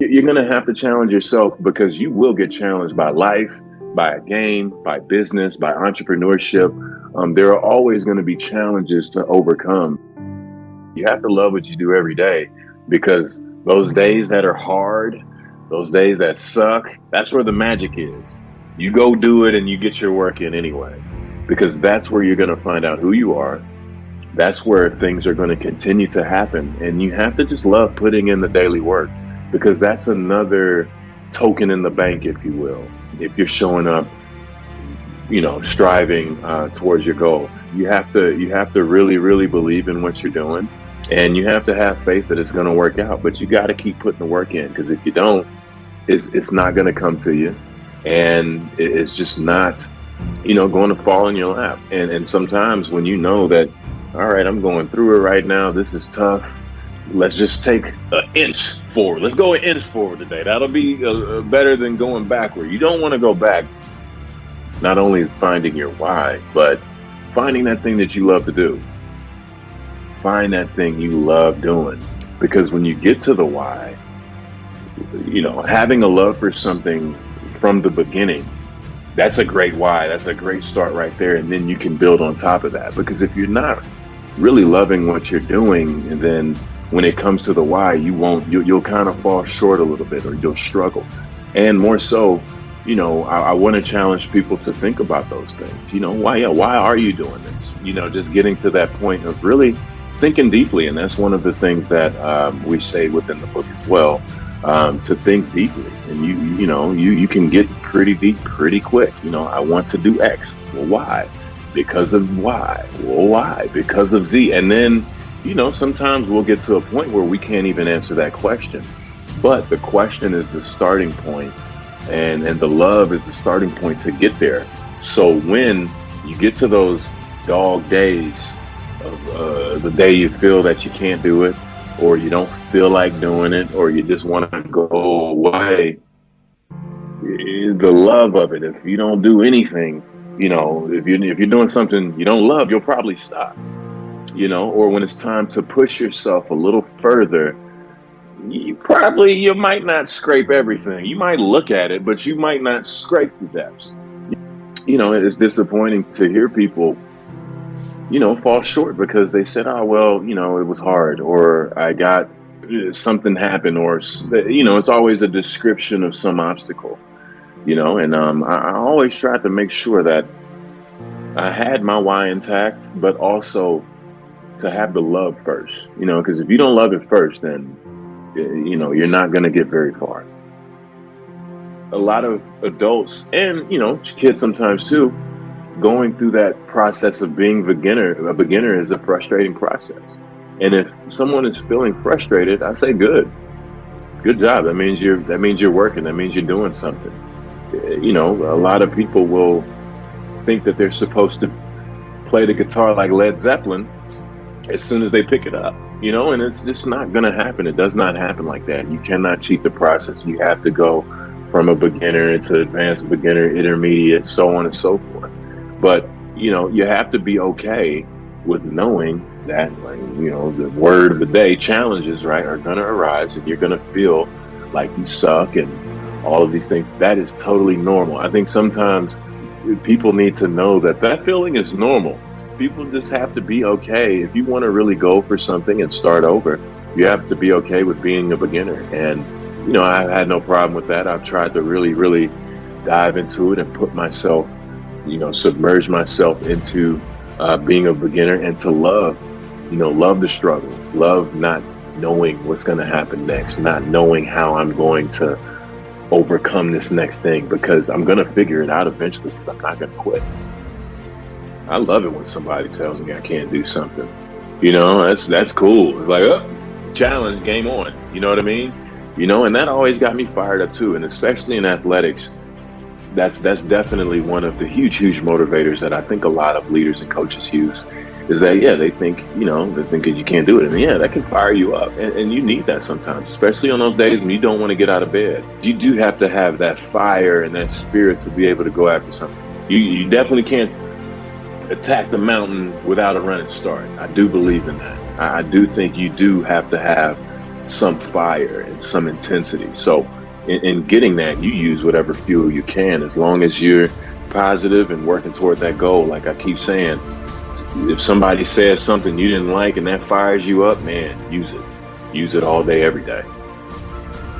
you're going to have to challenge yourself because you will get challenged by life, by a game, by business, by entrepreneurship. There are always going to be challenges to overcome. You have to love what you do every day because those days that are hard, those days that suck, that's where the magic is. You go do it and you get your work in anyway, because that's where you're going to find out who you are. That's where things are going to continue to happen. And you have to just love putting in the daily work because that's another token in the bank, if you will. If you're showing up, striving towards your goal, you have to really, really believe in what you're doing. And you have to have faith that it's going to work out. But you got to keep putting the work in because if you don't, it's not going to come to you. And it's just not, going to fall in your lap. And sometimes when you know that, all right, I'm going through it right now. This is tough. Let's just take an inch forward. Let's go an inch forward today. That'll be better than going backward. You don't want to go back. Not only finding your why, but finding that thing that you love to do. Find that thing you love doing. Because when you get to the why, having a love for something from the beginning, that's a great why. That's a great start right there. And then you can build on top of that. Because if you're not really loving what you're doing, and then when it comes to the why, you'll kind of fall short a little bit, or you'll struggle. And more so, I want to challenge people to think about those things. Why are you doing this? Just getting to that point of really thinking deeply. And that's one of the things that we say within the book as well, to think deeply. And you can get pretty deep pretty quick. I want to do X. Well, why? Because of Y. Well, why? Because of Z. And then, sometimes we'll get to a point where we can't even answer that question. But the question is the starting point, and the love is the starting point to get there. So when you get to those dog days of the day you feel that you can't do it, or you don't feel like doing it, or you just want to go away, the love of it, if you don't do anything, if you're doing something you don't love, you'll probably stop. Or when it's time to push yourself a little further, you might not scrape everything. You might look at it, but you might not scrape the depths. It's disappointing to hear people, fall short because they said, oh, well, it was hard, or I got something happened, or, it's always a description of some obstacle, and I always tried to make sure that I had my why intact, but also to have the love first, because if you don't love it first, then, you're not going to get very far. A lot of adults and, kids sometimes too, going through that process of being a beginner is a frustrating process. And if someone is feeling frustrated, I say good job. That means you're working. That means you're doing something. A lot of people will think that they're supposed to play the guitar like Led Zeppelin as soon as they pick it up, and it's just not going to happen. It does not happen like that. You cannot cheat the process. You have to go from a beginner to advanced beginner, intermediate, so on and so forth. But, you have to be okay with knowing that, the word of the day, challenges, right, are going to arise, and you're going to feel like you suck and all of these things. That is totally normal. I think sometimes people need to know that feeling is normal. People just have to be okay. If you want to really go for something and start over, you have to be okay with being a beginner. And, I've had no problem with that. I've tried to really, really dive into it and put myself, submerge myself into being a beginner, and to love the struggle, love not knowing what's going to happen next, not knowing how I'm going to overcome this next thing, because I'm going to figure it out eventually, because I'm not going to quit. I love it when somebody tells me I can't do something. That's cool. It's like, challenge, game on. You know what I mean? And that always got me fired up too. And especially in athletics, that's definitely one of the huge motivators that I think a lot of leaders and coaches use, is that, they think that you can't do it. And that can fire you up. And you need that sometimes, especially on those days when you don't want to get out of bed. You do have to have that fire and that spirit to be able to go after something. You definitely can't attack the mountain without a running start. I do believe in that. I do think you do have to have some fire and some intensity. So in getting that, you use whatever fuel you can, as long as you're positive and working toward that goal. Like I keep saying, if somebody says something you didn't like and that fires you up, man, use it. Use it all day, every day.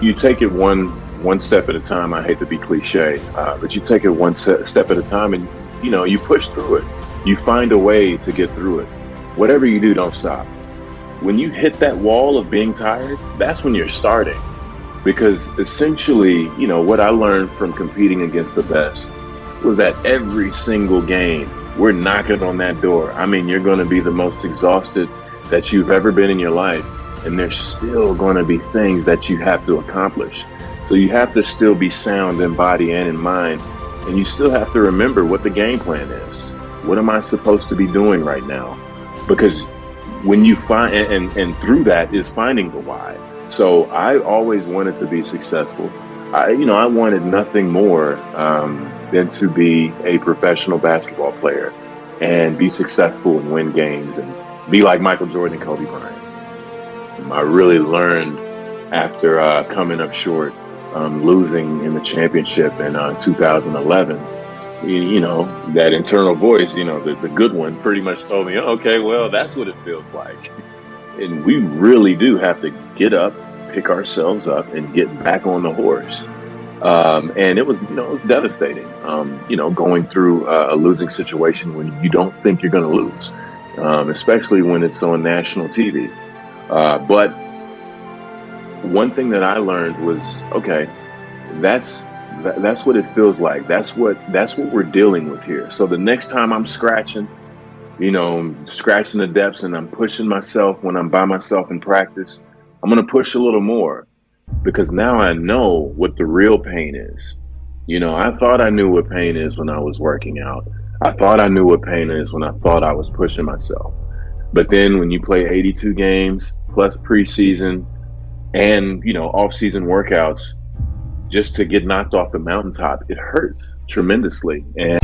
You take it one step at a time. I hate to be cliche, but you take it one step at a time, and you push through it. You find a way to get through it. Whatever you do, don't stop. When you hit that wall of being tired, that's when you're starting. Because essentially, what I learned from competing against the best was that every single game, we're knocking on that door. I mean, you're going to be the most exhausted that you've ever been in your life. And there's still going to be things that you have to accomplish. So you have to still be sound in body and in mind. And you still have to remember what the game plan is. What am I supposed to be doing right now? Because when you find, and through that is finding the why. So I always wanted to be successful. I wanted nothing more than to be a professional basketball player and be successful and win games and be like Michael Jordan and Kobe Bryant. I really learned after coming up short, losing in the championship in 2011. That internal voice, the good one, pretty much told me, oh, okay, well, that's what it feels like. And we really do have to get up, pick ourselves up, and get back on the horse. And it was devastating, going through a losing situation when you don't think you're going to lose, especially when it's on national TV. But one thing that I learned was, okay, that's what it feels like. That's what we're dealing with here. So the next time I'm scratching the depths and I'm pushing myself when I'm by myself in practice, I'm going to push a little more, because now I know what the real pain is. I thought I knew what pain is when I was working out. I thought I knew what pain is when I thought I was pushing myself. But then when you play 82 games plus preseason and, off-season workouts just to get knocked off the mountaintop, it hurts tremendously. And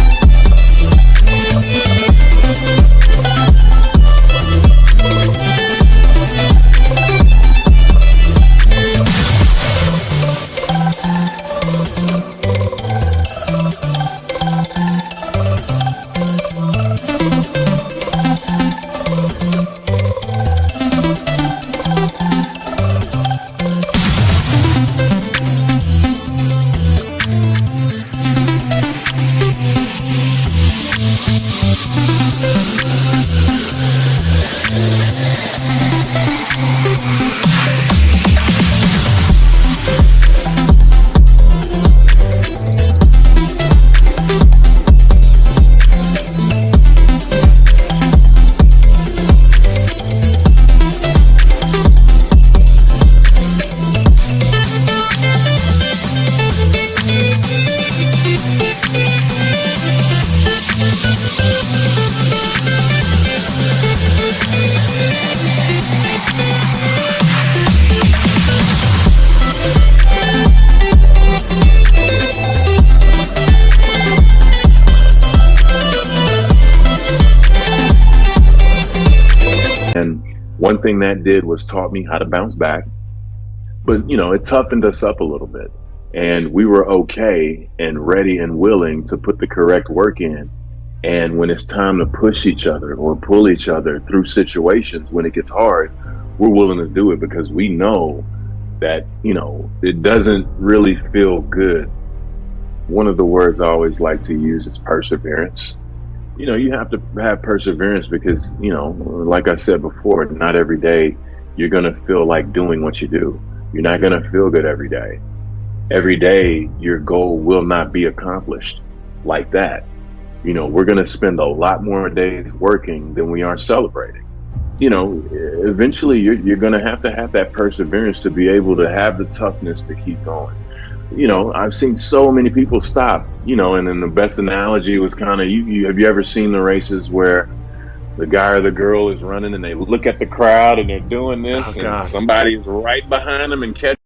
one thing that did was taught me how to bounce back. But, it toughened us up a little bit. And we were okay and ready and willing to put the correct work in. And when it's time to push each other or pull each other through situations when it gets hard, we're willing to do it, because we know that, it doesn't really feel good. One of the words I always like to use is perseverance. You have to have perseverance because, like I said before, not every day you're going to feel like doing what you do. You're not going to feel good every day. Every day your goal will not be accomplished like that. We're going to spend a lot more days working than we are celebrating. Eventually you're going to have that perseverance to be able to have the toughness to keep going. I've seen so many people stop, and then the best analogy was kind of, have you ever seen the races where the guy or the girl is running and they look at the crowd and they're doing this, and somebody's right behind them and catch.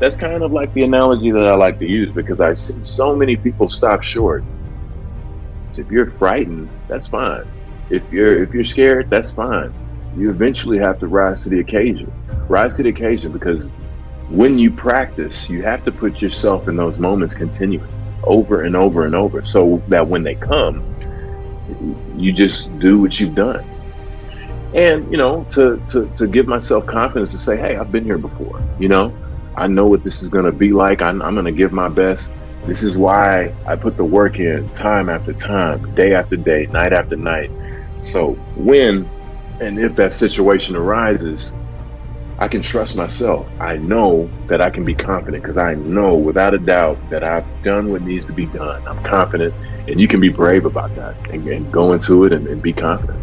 That's kind of like the analogy that I like to use because I've seen so many people stop short. If you're frightened, that's fine. If you're scared, that's fine. You eventually have to rise to the occasion. Rise to the occasion because when you practice, you have to put yourself in those moments continuously, over and over and over, so that when they come, you just do what you've done. And to give myself confidence to say, hey, I've been here before. I know what this is going to be like. I'm going to give my best. This is why I put the work in time after time, day after day, night after night. So when and if that situation arises, I can trust myself. I know that I can be confident because I know without a doubt that I've done what needs to be done. I'm confident, and you can be brave about that and go into it and be confident.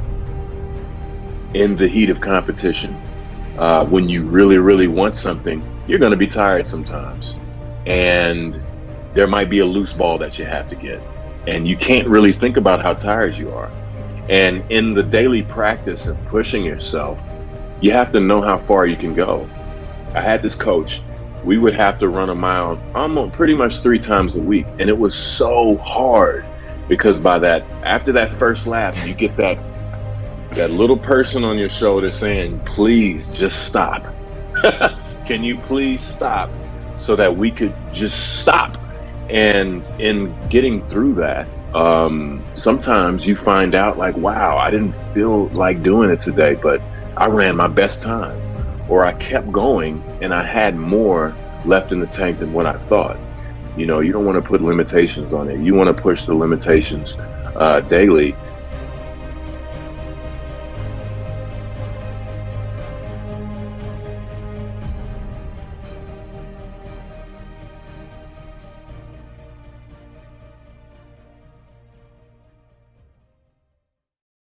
In the heat of competition, when you really, really want something, you're going to be tired sometimes. And there might be a loose ball that you have to get. And you can't really think about how tired you are. And in the daily practice of pushing yourself, you have to know how far you can go. I had this coach. We would have to run a mile almost pretty much 3 times a week. And it was so hard because after that first lap, you get that little person on your shoulder saying, please just stop. Can you please stop so that we could just stop? And in getting through that, sometimes you find out like, wow, I didn't feel like doing it today, but I ran my best time, or I kept going and I had more left in the tank than what I thought. You don't want to put limitations on it. You want to push the limitations daily